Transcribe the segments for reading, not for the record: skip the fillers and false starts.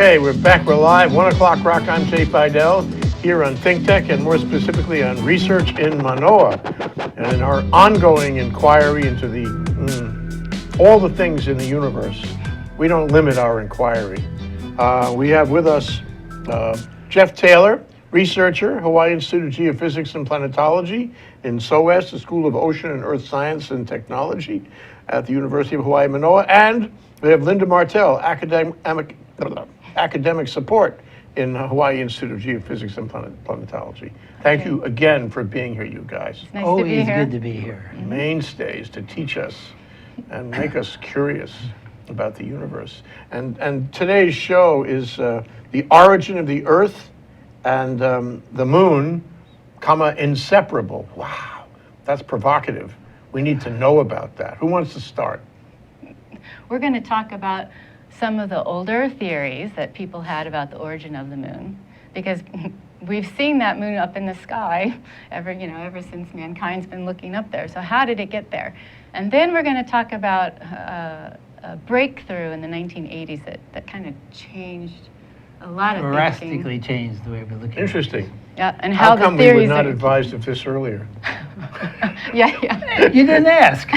Okay, we're back. We're live. 1 o'clock rock. I'm Jay Fidel here on Think Tech and more specifically on Research in Manoa and in our ongoing inquiry into all the things in the universe. We don't limit our inquiry. We have with us Jeff Taylor, researcher, Hawaii Institute of Geophysics and Planetology in SOAS, the School of Ocean and Earth Science and Technology at the University of Hawaii Manoa, and we have Linda Martell, academic support in Hawaii Institute of Geophysics and Planetology. Thank you again for being here, you guys. Nice Always to be here. good to be here. Mainstays to teach us and make us curious about the universe. And today's show is the origin of the Earth and the Moon, inseparable. Wow, that's provocative. We need to know about that. Who wants to start? We're going to talk about some of the older theories that people had about the origin of the moon, because we've seen that moon up in the sky ever since mankind's been looking up there. So how did it get there? And then we're going to talk about a breakthrough in the 1980s that kind of changed a lot of Drastically thinking. changed the way we're looking. Interesting. Yeah, and how come the we were theories not are- advised of this earlier? Yeah. You didn't ask.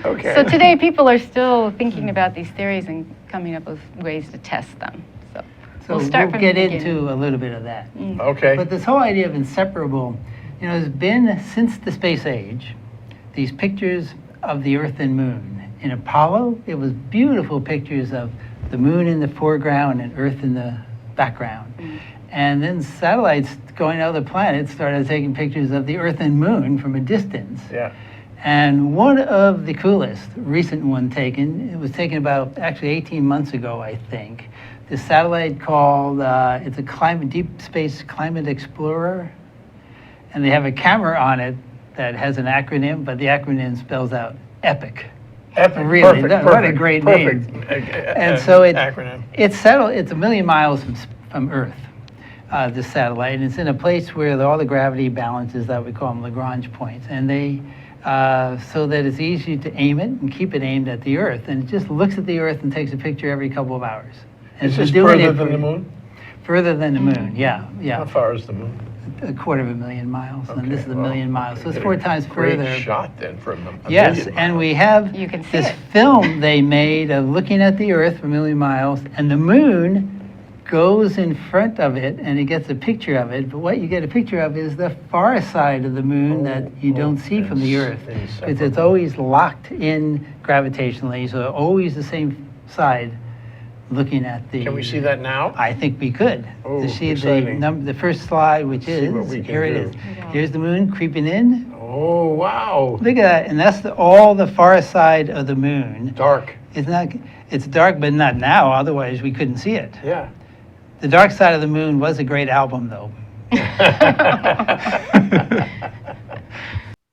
Okay. So today people are still thinking about these theories and coming up with ways to test them. So, So we'll start from the get beginning. into a little bit of that. Okay. But this whole idea of inseparable, has been since the space age, these pictures of the Earth and Moon. In Apollo, it was beautiful pictures of the Moon in the foreground and Earth in the background. And then satellites going to other planets started taking pictures of the Earth and Moon from a distance. Yeah. And one of the coolest recent one taken, it was taken about actually 18 months ago, I think. The satellite called, it's a deep space climate explorer. And they have a camera on it that has an acronym, but the acronym spells out EPIC. Epic. Really, Perfect. what a great name. Perfect. And so acronym. it's 1 million miles from Earth, this satellite, and it's in a place where all the gravity balances that we call them Lagrange points, and they so that it's easy to aim it and keep it aimed at the Earth, and it just looks at the Earth and takes a picture every couple of hours. And Is it's this been doing further it than for- the moon? Further than the moon, How yeah, far is the moon? 250,000 miles, and this is Okay, a well, million miles, so it's you 4 get a times great further. shot then from a Yes, million and miles. we have You can see this it. film they made of looking at the Earth from a million miles, and the moon goes in front of it, and it gets a picture of it. But what you get a picture of is the far side of the moon that you don't see from the Earth, because it's always locked in gravitationally, so always the same side looking at the. Can we see that now? I think we could. Oh, To see exciting. the first slide, which See is, what we can here it do. is. Here's the moon creeping in. Oh, wow. Look at that, and that's all the far side of the moon. Dark. It's dark, but not now, otherwise we couldn't see it. Yeah. The Dark Side of the Moon was a great album, though.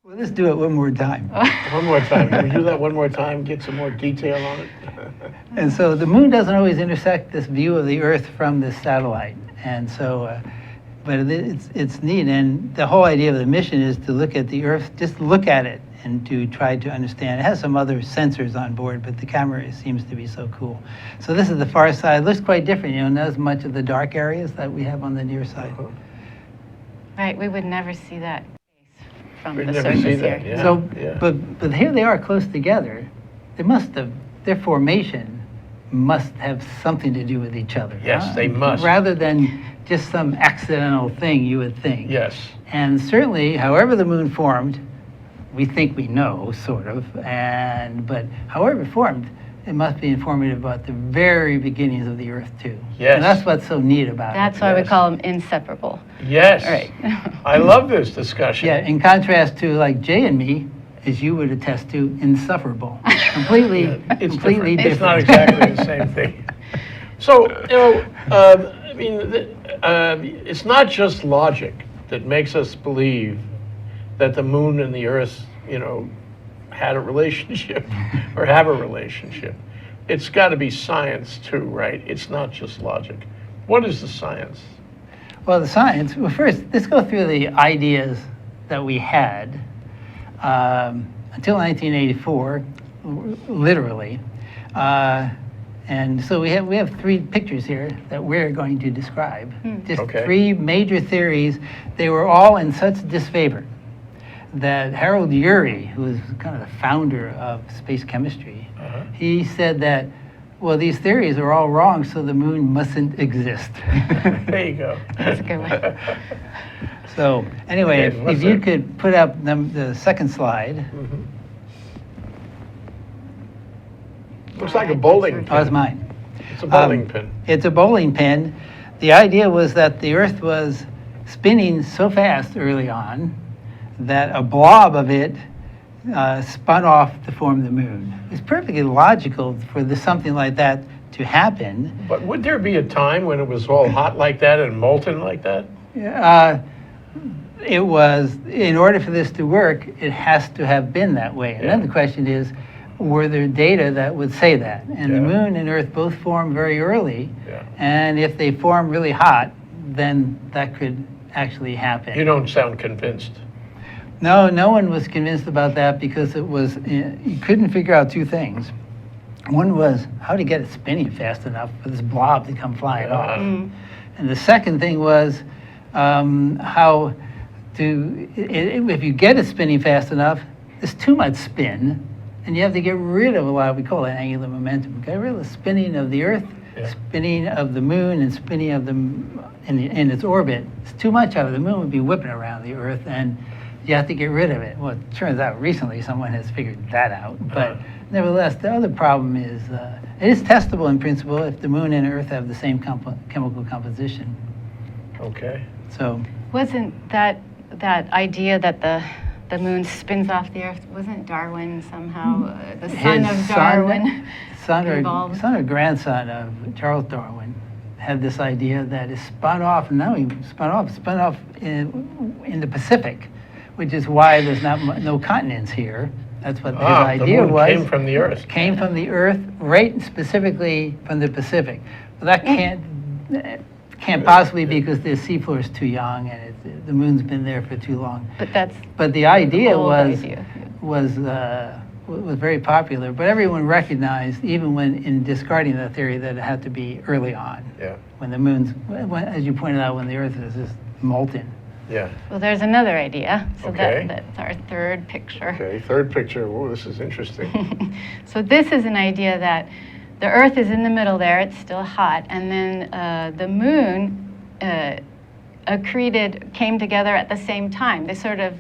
Well, let's do it one more time. One more time. Can we do that one more time? Get some more detail on it? And so the moon doesn't always intersect this view of the Earth from this satellite. And so, but it's neat. And the whole idea of the mission is to look at the Earth, just look at it and to try to understand. It has some other sensors on board, but the camera seems to be so cool. So this is the far side. It looks quite different, not as much of the dark areas that we have on the near side. Right, we would never see that from We'd the never surface see that, here. yeah. So, yeah. but here they are close together. Their formation must have something to do with each other. Yes, they must. Rather than just some accidental thing, you would think. Yes. And certainly, however the moon formed, we think we know, sort of. But however it formed, it must be informative about the very beginnings of the Earth too. Yes. And that's what's so neat about That's it. why we Yes. call them inseparable. Yes. Right. I love this discussion. Yeah, in contrast to like Jay and me, as you would attest to, insufferable. Completely, It's completely different. different. It's not exactly the same thing. So, I mean, it's not just logic that makes us believe that the moon and the Earth, had a relationship or have a relationship. It's got to be science too, right? It's not just logic. What is the science? Well, the science, first, let's go through the ideas that we had until 1984, literally. And so we have three pictures here that we're going to describe. Just Okay. three major theories. They were all in such disfavor that Harold Urey, who is kind of the founder of space chemistry, he said that, well, these theories are all wrong, so the moon mustn't exist. There you go. That's a good one. So anyway, Okay, if you could put up the second slide. Looks like a bowling pin. Oh, it's mine. It's a bowling pin. It's a bowling pin. The idea was that the Earth was spinning so fast early on that a blob of it spun off to form the moon. It's perfectly logical for something like that to happen. But would there be a time when it was all hot like that and molten like that? It was, in order for this to work, it has to have been that way. And then the question is, were there data that would say that? And the moon and Earth both formed very early. And if they form really hot, then that could actually happen. You don't sound convinced. No, no one was convinced about that because it was, you couldn't figure out two things. One was how to get it spinning fast enough for this blob to come flying off. And the second thing was how to, if you get it spinning fast enough, there's too much spin, and you have to get rid of a lot, we call it angular momentum. Get rid of the spinning of the Earth, spinning of the moon, and spinning of the, in its orbit. It's too much of it. The moon would be whipping around the Earth, and you have to get rid of it. Well, it turns out recently someone has figured that out. But nevertheless, the other problem is, it is testable in principle if the moon and Earth have the same chemical composition. Okay. So Wasn't that idea that the moon spins off the Earth, wasn't Darwin somehow the son his of Darwin? son involved? or grandson of Charles Darwin had this idea that it spun off, and now he spun off in the Pacific, which is why there's no continents here. That's what his idea the moon was. came from the Earth. Came from the Earth, right specifically from the Pacific. Well, that can't possibly be because the seafloor is too young and the moon's been there for too long. But that's But the idea old was idea. was very popular. But everyone recognized, even when in discarding that theory, that it had to be early on. Yeah. When the moon's, as you pointed out, when the Earth is just molten. Yeah. Well, there's another idea. So Okay. that's our third picture. Okay. Third picture. Oh, this is interesting. So this is an idea that the Earth is in the middle there, it's still hot, and then the moon came together at the same time. They sort of,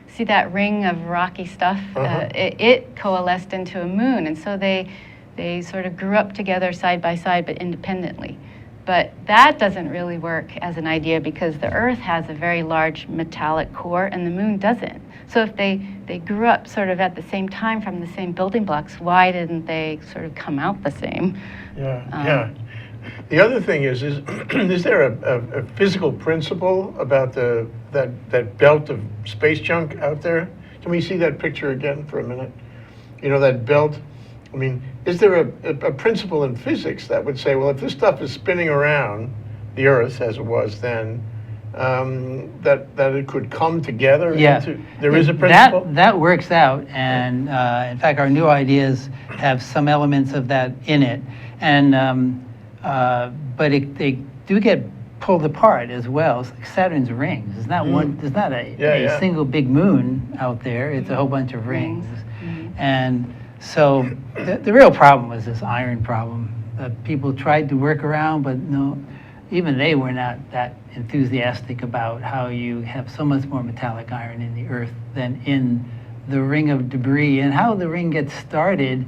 see that ring of rocky stuff? It coalesced into a moon, and so they sort of grew up together side by side but independently. But that doesn't really work as an idea because the Earth has a very large metallic core and the moon doesn't. So if they grew up sort of at the same time from the same building blocks, why didn't they sort of come out the same? Yeah. The other thing is there a physical principle about that belt of space junk out there? Can we see that picture again for a minute? You know, that belt? I mean, is there a principle in physics that would say, well, if this stuff is spinning around the Earth as it was then, that it could come together? Yeah. There is a principle? That works out, and in fact, our new ideas have some elements of that in it, and but they do get pulled apart as well. It's like Saturn's rings. There's not one. There's not a single big moon out there. It's a whole bunch of rings, and so the real problem was this iron problem that people tried to work around, but no, even they were not that enthusiastic about how you have so much more metallic iron in the Earth than in the ring of debris. And how the ring gets started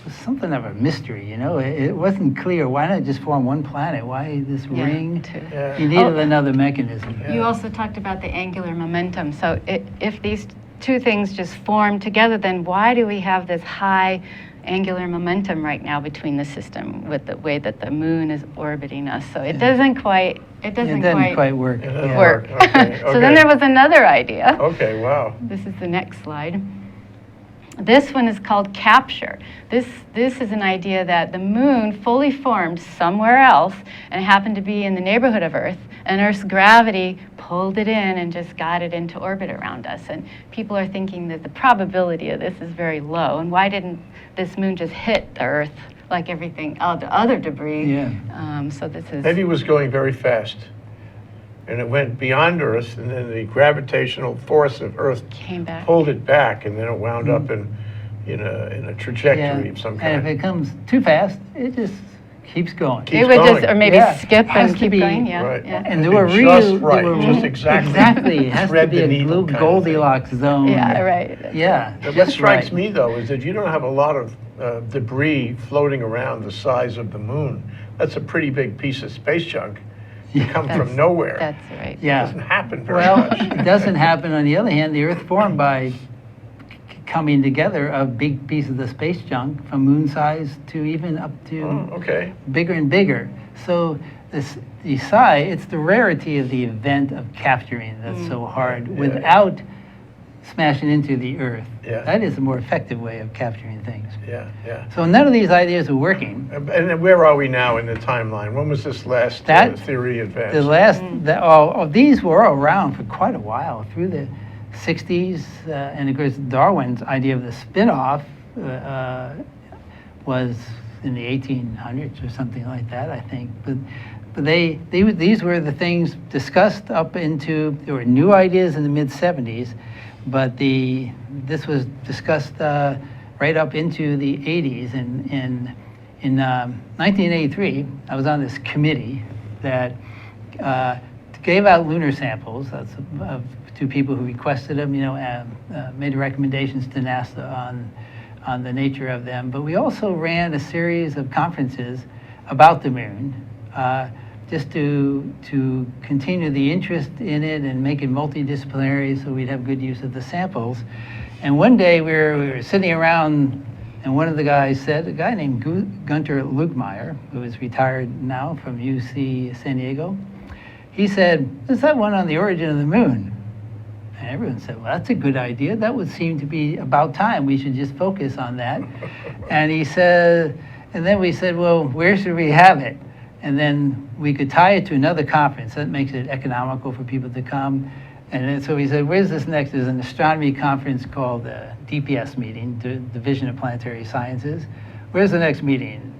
was something of a mystery, you know? It wasn't clear. Why not just form one planet? Why this ring? Yeah. You needed another mechanism. You also talked about the angular momentum. So if these two things just form together, then why do we have this high angular momentum right now between the system with the way that the moon is orbiting us? So it doesn't quite It doesn't quite work. It doesn't Yeah. work. Okay, So then there was another idea. Okay, wow. This is the next slide. This one is called capture. This is an idea that the moon fully formed somewhere else and it happened to be in the neighborhood of Earth, and Earth's gravity pulled it in and just got it into orbit around us. And people are thinking that the probability of this is very low, and why didn't this moon just hit the Earth like everything, all the other debris. Yeah. So this is. Maybe it was going very fast, and it went beyond Earth, and then the gravitational force of Earth Came back. pulled it back, and then it wound up in a trajectory of some And kind. if it comes too fast, it just keeps going. Keep- It would going. just, or maybe Yeah. skip Has and to keep be- going, yeah, Right. yeah. And there were Just real, right, there were, just exactly. Exactly, it has to Thread be the a needle little kind of thing. Goldilocks zone. Yeah, right. Yeah. What just strikes right. me, though, is that you don't have a lot of debris floating around the size of the moon. That's a pretty big piece of space junk to come That's- from nowhere. That's right. It Yeah. doesn't happen very Well, much. it doesn't happen. On the other hand, the Earth formed by coming together of big pieces of space junk from moon size to even up to Oh, okay. bigger and bigger. So the psi, it's the rarity of the event of capturing that's so hard Yeah. without smashing into the Earth. Yeah. That is a more effective way of capturing things. Yeah, yeah. So none of these ideas are working. And then where are we now in the timeline? When was this last That- theory advanced? The last, all these were all around for quite a while, through the 60s, and of course Darwin's idea of the spin-off was in the 1800s or something like that, I think. But these were the things discussed up into, there were new ideas in the mid-70s, but this was discussed right up into the 80s. In 1983, I was on this committee that gave out lunar samples. That's to people who requested them. Made recommendations to NASA on the nature of them. But we also ran a series of conferences about the moon, just to continue the interest in it and make it multidisciplinary, so we'd have good use of the samples. And one day we were sitting around, and one of the guys said, a guy named Gunter Lugmeyer, who is retired now from UC San Diego, he said, "Is that one on the origin of the moon?" And everyone said, "Well, that's a good idea. That would seem to be about time. We should just focus on that." And he said, and then we said, "Well, where should we have it?" And then we could tie it to another conference. That makes it economical for people to come. And then, so we said, "Where's this next?" There's an astronomy conference called the DPS meeting, the Division of Planetary Sciences. "Where's the next meeting?"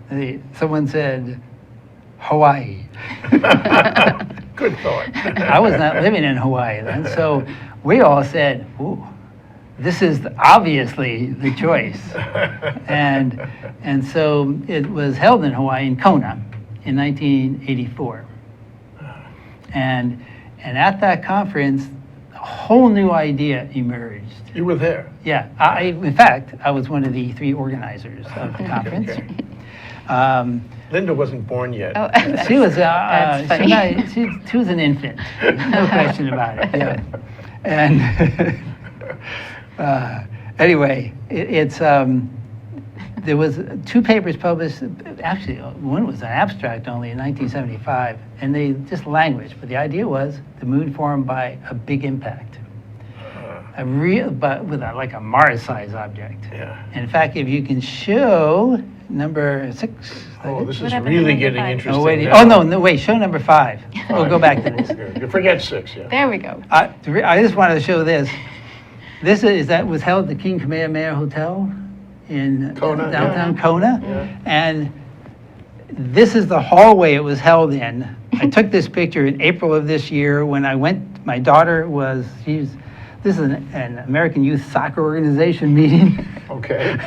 Someone said, "Hawaii." Good thought. I was not living in Hawaii then, so we all said, "Ooh, this is obviously the choice." And so it was held in Hawaii, in Kona, in 1984. And at that conference, a whole new idea emerged. You were there. Yeah, in fact, I was one of the 3 organizers of the conference. Okay. Linda wasn't born yet. Oh, She was that's funny. she was an infant, no question about it. Yeah, and anyway, there was 2 papers published. Actually, one was an abstract only in 1975, and they just languished. But the idea was the moon formed by a big impact, but with like a Mars-sized object. Yeah. In fact, if you can show number 6. Oh, this is happened to really number getting 5? interesting. Oh, wait, now. no, wait, show number 5. We'll go back to this. You forget 6, yeah. There we go. I just wanted to show this. That was held at the King Kamehameha Hotel in Kona, downtown yeah. Kona. Yeah. And this is the hallway it was held in. I took this picture in April of this year when I went, my daughter was, this is an American Youth Soccer Organization meeting. Okay.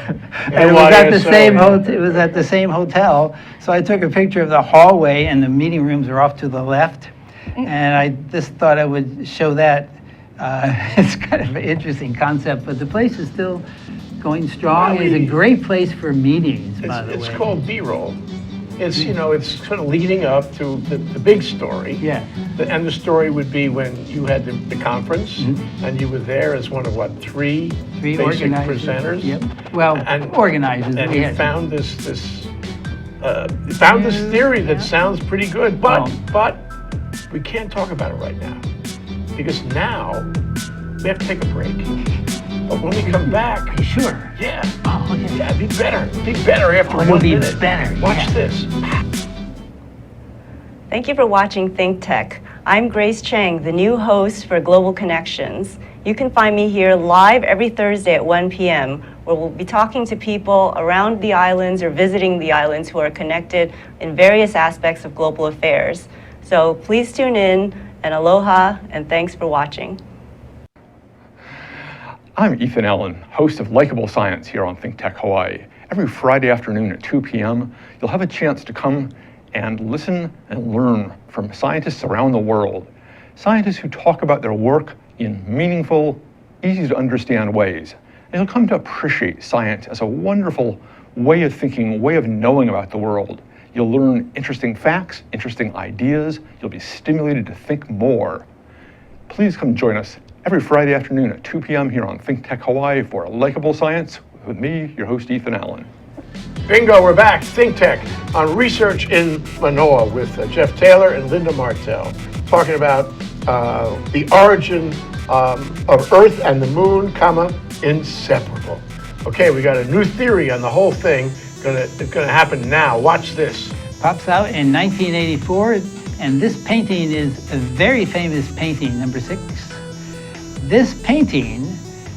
And it was at the NYSO, same yeah. it was at the same hotel. So I took a picture of the hallway, and the meeting rooms are off to the left. And I just thought I would show that. It's kind of an interesting concept, but the place is still going strong. It's a great place for meetings, by the It's way. called B-roll. It's, it's sort of leading up to the big story. Yeah. And the story would be when you had the conference, and you were there as one of, 3 Three basic organizers. presenters? Yep. Well, And- organizers. And we you had- found this theory that sounds pretty good, but we can't talk about it right now, because now we have to take a break. But when we come back, Sure. yeah, Oh, okay. yeah, be better after it'll 1 be minute. better, Watch yeah. this. Thank you for watching Think Tech. I'm Grace Chang, the new host for Global Connections. You can find me here live every Thursday at 1 p.m., where we'll be talking to people around the islands or visiting the islands who are connected in various aspects of global affairs. So please tune in, and aloha, and thanks for watching. I'm Ethan Allen, host of Likeable Science here on Think Tech Hawaii. Every Friday afternoon at 2 p.m., you'll have a chance to come and listen and learn from scientists around the world. Scientists who talk about their work in meaningful, easy to understand ways. And you'll come to appreciate science as a wonderful way of thinking, way of knowing about the world. You'll learn interesting facts, interesting ideas. You'll be stimulated to think more. Please come join us every Friday afternoon at 2 p.m. here on Think Tech Hawaii for Likeable Science with me, your host, Ethan Allen. Bingo, we're back. Think Tech on research in Manoa with Jeff Taylor and Linda Martell, talking about the origin of Earth and the Moon, inseparable. Okay, we got a new theory on the whole thing. It's gonna happen now. Watch this. Pops out in 1984, and this painting is a very famous painting, number 6. This painting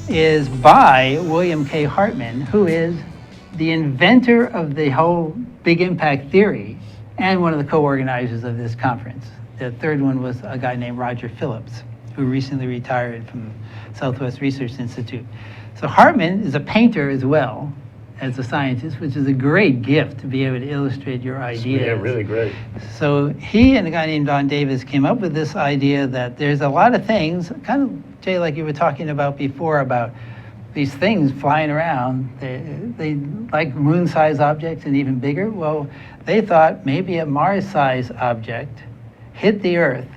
is by William K. Hartman, who is the inventor of the whole Big Impact theory and one of the co-organizers of this conference. The third one was a guy named Roger Phillips, who recently retired from Southwest Research Institute. So Hartman is a painter as well as a scientist, which is a great gift to be able to illustrate your ideas. Yeah, really great. So he and a guy named Don Davis came up with this idea that there's a lot of things, kind of, Jay, like you were talking about before, about these things flying around. They like moon-sized objects and even bigger. Well, they thought maybe a Mars-sized object hit the Earth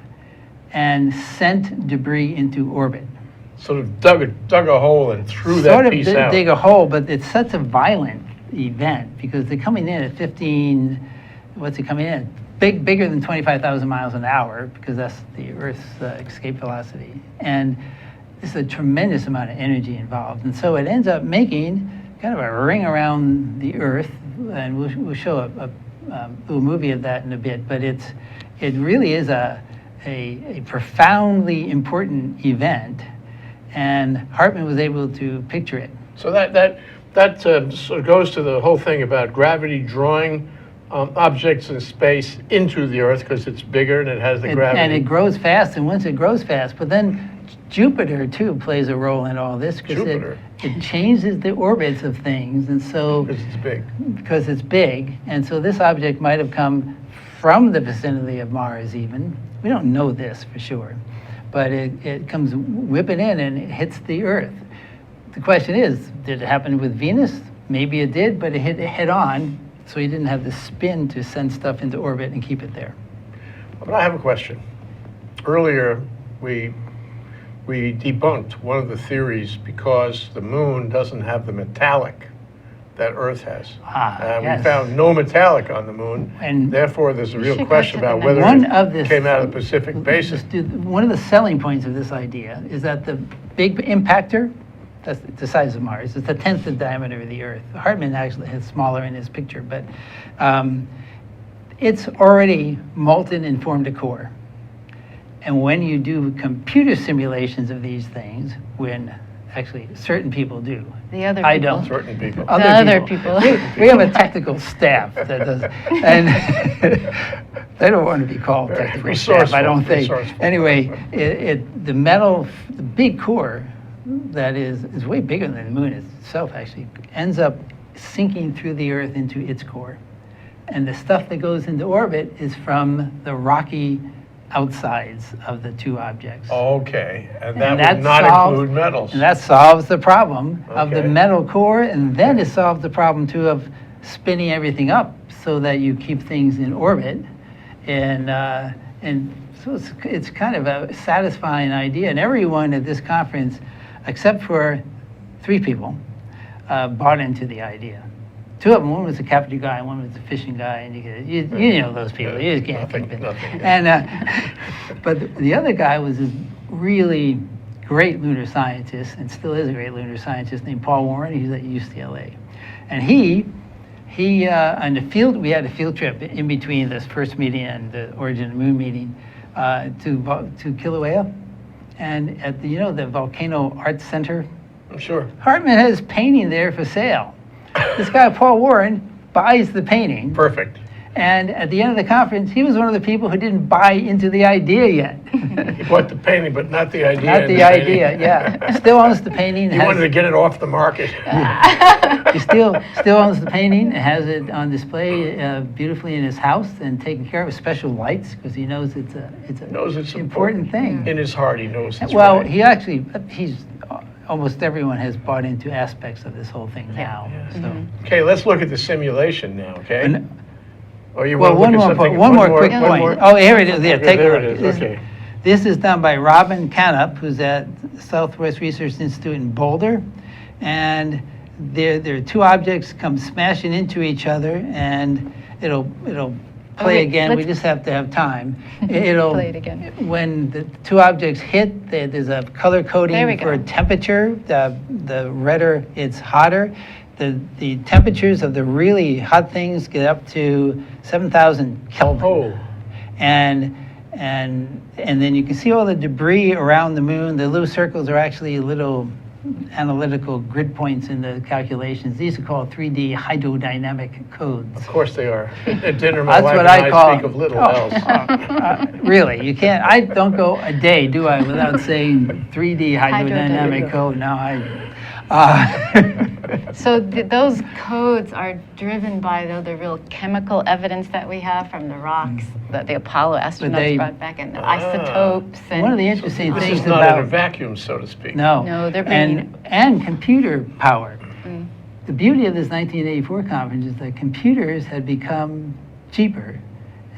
and sent debris into orbit. Sort of dug a hole and threw Sort that of piece out. dig a hole, but it's such a violent event because they're coming in at 15, what's it coming in? Bigger than 25,000 miles an hour, because that's the Earth's escape velocity. And there's a tremendous amount of energy involved. And so it ends up making kind of a ring around the Earth, and we'll show a little movie of that in a bit, but it really is a profoundly important event. And Hartman was able to picture it. So that sort of goes to the whole thing about gravity drawing objects in space into the Earth because it's bigger and it has the gravity. And it grows fast, and once it grows fast, but then Jupiter too plays a role in all this because it changes the orbits of things, and so because it's big. Because it's big, and so this object might have come from the vicinity of Mars even. We don't know this for sure. But it comes whipping in and it hits the Earth. The question is, did it happen with Venus? Maybe it did, but it hit it head on, so you didn't have the spin to send stuff into orbit and keep it there. But I have a question. Earlier, we debunked one of the theories because the Moon doesn't have the metallic that Earth has. Yes. We found no metallic on the Moon, And therefore there's a real should go question to the about whether one it of this- came out of the Pacific Basin. One of the selling points of this idea is that the big impactor, that's the size of Mars, it's a tenth the diameter of the Earth. Hartman actually has smaller in his picture, but it's already molten and formed a core. And when you do computer simulations of these things, when actually certain people do, The other I people. don't. Certain people. Other people. We have a technical staff that does, and they don't want to be called Very technical staff, I don't think. resourceful. Anyway, the metal, the big core that is way bigger than the Moon itself actually, ends up sinking through the Earth into its core. And the stuff that goes into orbit is from the rocky outsides of the two objects. Okay, and And that would not solves- include metals. And that solves the problem of the Okay. metal core, and then it solves the problem too of spinning everything up so that you keep things in orbit. And so it's kind of a satisfying idea. And everyone at this conference, except for 3 people, bought into the idea. 2 of them, one was a captain guy and one was a fishing guy, and you know those people, you just can't Nothing- keep it. nothing. And but the other guy was this really great lunar scientist, and still is a great lunar scientist, named Paul Warren. He's at UCLA, and he on the field, we had a field trip in between this first meeting and the Origin of the Moon meeting to Kilauea, and at the Volcano Arts Center I'm sure. Hartman has painting there for sale. This guy, Paul Warren, buys the painting. Perfect. And at the end of the conference, he was one of the people who didn't buy into the idea yet. He bought the painting, but not the idea. Not in the idea, yeah. Still owns the painting. He wanted to get it off the market. He still owns the painting and has it on display beautifully in his house and taken care of with special lights because he knows it's a Knows it's important thing. In his heart, he knows it's Well, right. he's almost everyone has bought into aspects of this whole thing now. Yeah. So. Okay, let's look at the simulation now, okay? And- Or you Well, want to one look more at point, something? one more quick one point. more? Oh, here it is, yeah, Okay, take a there look. it is, This- okay. This is done by Robin Canup, who's at Southwest Research Institute in Boulder. And there are two objects come smashing into each other, and it'll play wait, again. We let's- just have to have time. It'll Play it again. When the two objects hit, there's a color There we coding go. for temperature. The redder, it's hotter. The temperatures of the really hot things get up to 7,000 Kelvin. Oh, And then you can see all the debris around the moon. The little circles are actually little analytical grid points in the calculations. These are called 3D hydrodynamic codes. of course they are. At dinner, my That's wife what and I I call speak of little oh, else. Really, you can't. I don't go a day, do I, without saying 3D hydrodynamic Hydrodynamic. code. Now I. So those codes are driven by the real chemical evidence that we have from the rocks that the Apollo astronauts they- brought back, and the isotopes. And One of the interesting This things is not in a about vacuum, so to speak. no, No, they're bringing and computer power. The beauty of this 1984 conference is that computers had become cheaper.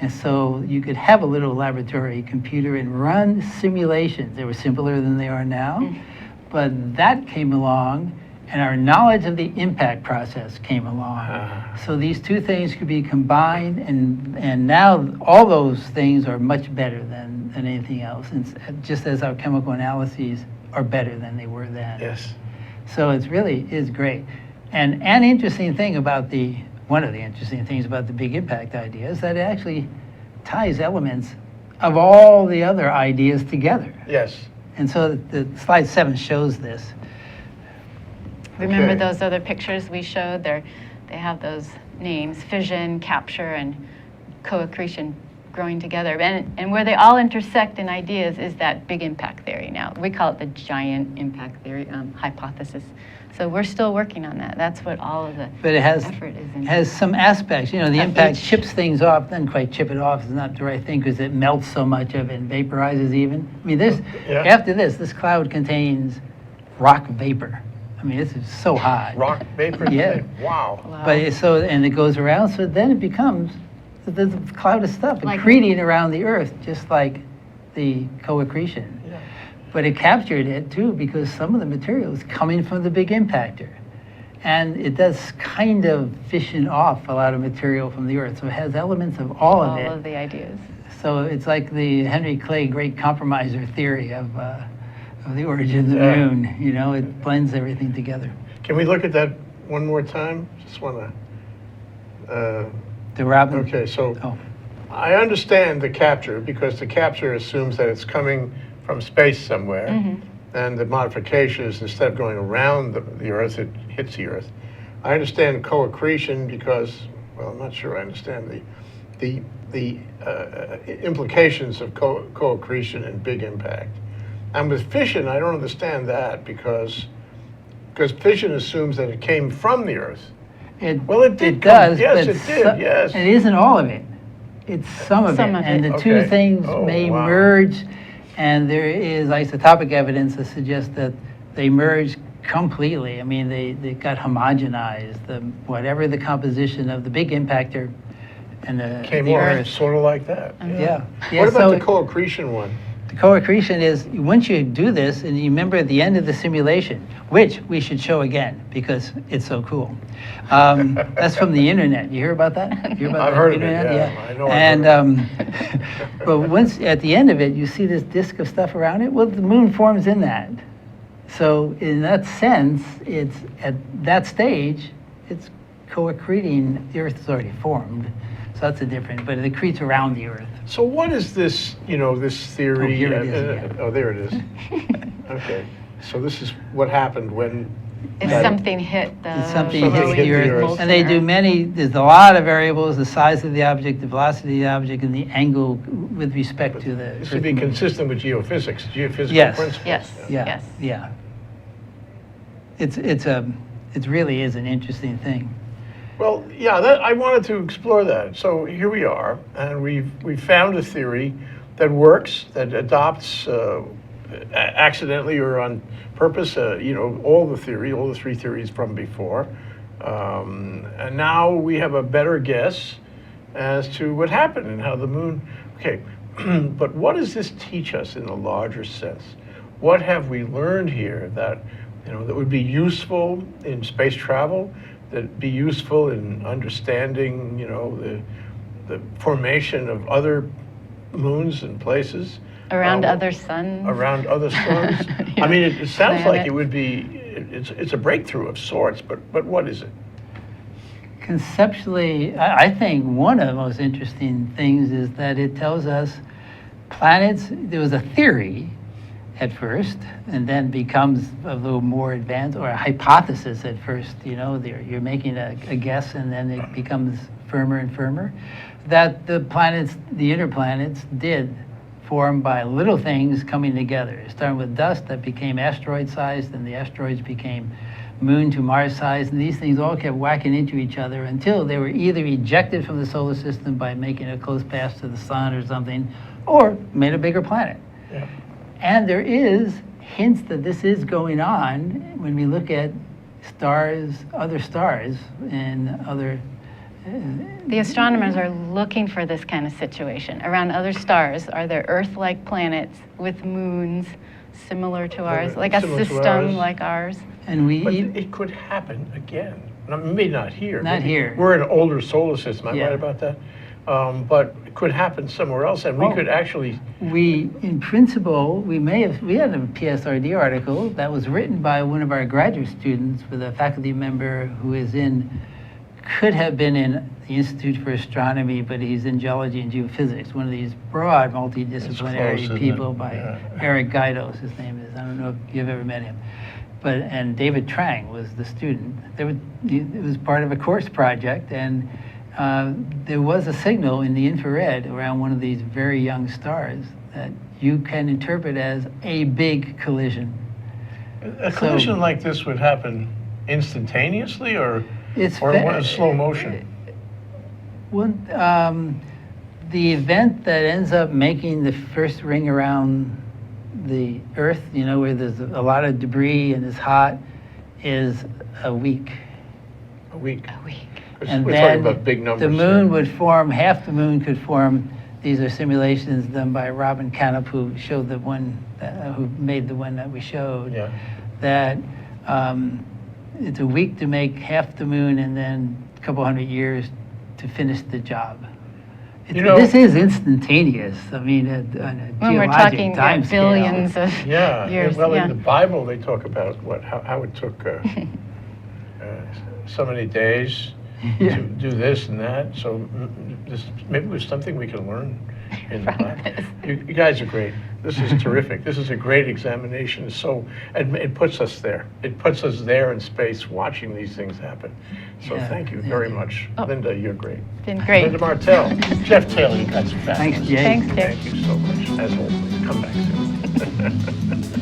And so you could have a little laboratory computer and run simulations. They were simpler than they are now. But that came along, and our knowledge of the impact process came along. So these two things could be combined, and now all those things are much better than anything else, and just as our chemical analyses are better than they were then. Yes. So it's really is great. And an interesting thing about one of the interesting things about the Big Impact idea is that it actually ties elements of all the other ideas together. Yes. And so the slide 7 shows this. remember Okay. those other pictures we showed? They have those names: fission, capture, and co-accretion growing together. And where they all intersect in ideas is that big impact theory now. We call it the giant impact theory hypothesis. So we're still working on that. That's what all of the But it has effort is in. has some aspects. The Of impact each. chips things off. Doesn't quite chip it off. Is not the right thing because it melts so much of it and vaporizes even. I mean, Yeah. after this cloud contains rock vapor. I mean, this is so hot. Rock vapor? Yeah. Wow. Wow. But and it goes around, so then it becomes there's a cloud of stuff Like- accreting around the Earth, just like the co-accretion. Yeah. But it captured it too because some of the material is coming from the big impactor. And it does kind of fission off a lot of material from the Earth, so it has elements of all of it. All of the ideas. So it's like the Henry Clay great compromiser theory of the origin of the Yeah. moon. It blends everything together. Can we look at that one more time? Just want to. The Robin. Okay, so Oh. I understand the capture because the capture assumes that it's coming from space somewhere. And the modification is instead of going around the Earth, it hits the Earth. I understand co-accretion because, well, I'm not sure I understand the implications of co-accretion and big impact. And with fission, I don't understand that because fission assumes that it came from the Earth. Well, it did It does. come- yes, but it did, yes. It isn't all of it. It's some of Some it. of And it. the two Okay. things Oh, may wow. merge, and there is isotopic evidence that suggests that they merge completely. I mean, they got homogenized. Whatever the composition of the big impactor and Came the off Earth. sort of like that. Yeah. What about so the co-accretion one? the co-accretion is, once you do this, and you remember at the end of the simulation, which we should show again because it's so cool. That's from the internet. You hear about that? You hear about I've the heard of it, internet? yeah. I know I've And heard but once at the end of it, you see this disk of stuff around it. Well, the moon forms in that. So in that sense, it's at that stage, it's co-accreting. The Earth is already formed, so that's a different. But it accretes around the Earth. So what is this, this theory? Oh, here it is again. Oh, there it is. Okay. So this is what happened when. If that- something hit the. If something Something hits the Earth. Earth. And they do many, there's a lot of variables, the size of the object, the velocity of the object, and the angle with respect to the. This would be Earth moon. consistent with geophysics, geophysical Yes. principles. Yes. Yeah, Yes. yeah. It really is an interesting thing. Well, yeah, that, I wanted to explore that. So here we are, and we've found a theory that works, that adopts accidentally or on purpose, all the three theories from before. And now we have a better guess as to what happened and how the moon, okay, but what does this teach us in a larger sense? What have we learned here that, that would be useful in space travel, that be useful in understanding, the formation of other moons and places? Around other suns. Around other stars? Yeah. I mean, it sounds like Planets. it would be, it's a breakthrough of sorts, but what is it? Conceptually, I think one of the most interesting things is that it tells us planets, there was a theory at first, and then becomes a little more advanced, or a hypothesis at first, you're making a guess, and then it becomes firmer and firmer, that the planets, the inner planets, did form by little things coming together. It started with dust that became asteroid-sized, and the asteroids became moon to Mars size, and these things all kept whacking into each other until they were either ejected from the solar system by making a close pass to the sun or something, or made a bigger planet. Yeah. And there is hints that this is going on when we look at stars, other stars, and other. The astronomers are looking for this kind of situation. Around other stars, are there Earth-like planets with moons similar to ours, like a Similar to system ours. like ours? And we. But it could happen again. Maybe not here. Not Maybe here. We're an older solar system, am I Yeah. right about that? But it could happen somewhere else, and we Oh. could actually, We, in principle, we had a PSRD article that was written by one of our graduate students with a faculty member who could have been in the Institute for Astronomy, but he's in geology and geophysics, one of these broad It's close, multidisciplinary isn't people it? by Yeah. Eric Gaidos, his name is. I don't know if you've ever met him. And David Trang was the student. It was part of a course project, and there was a signal in the infrared around one of these very young stars that you can interpret as a big collision. a collision like this would happen instantaneously, or It's or fa- what is slow motion? The event that ends up making the first ring around the Earth, where there's a lot of debris and it's hot, is a week. A week. A week. 'Cause And we're then talking about big numbers. the moon would form, half the moon could form. These are simulations done by Robin Canup, who showed who made the one that we showed. Yeah. That it's a week to make half the moon, and then a couple hundred years to finish the job. This is instantaneous. I mean, on a When we're geologic talking time scale. billions of Yeah. years. Well, yeah. in the Bible, they talk about how it took so many days Yeah. to do this and that. So this maybe was something we can learn in the From Bible. this. You guys are great. This is terrific. This is a great examination. And it puts us there. It puts us there in space watching these things happen. So Yeah, thank you yeah. very much. Oh. Linda, you're great. Been great. Linda Martell, Jeff Taylor, you guys are fabulous. Thanks, Jay. Thanks, Jay. Thank you so much, as always. Come back soon.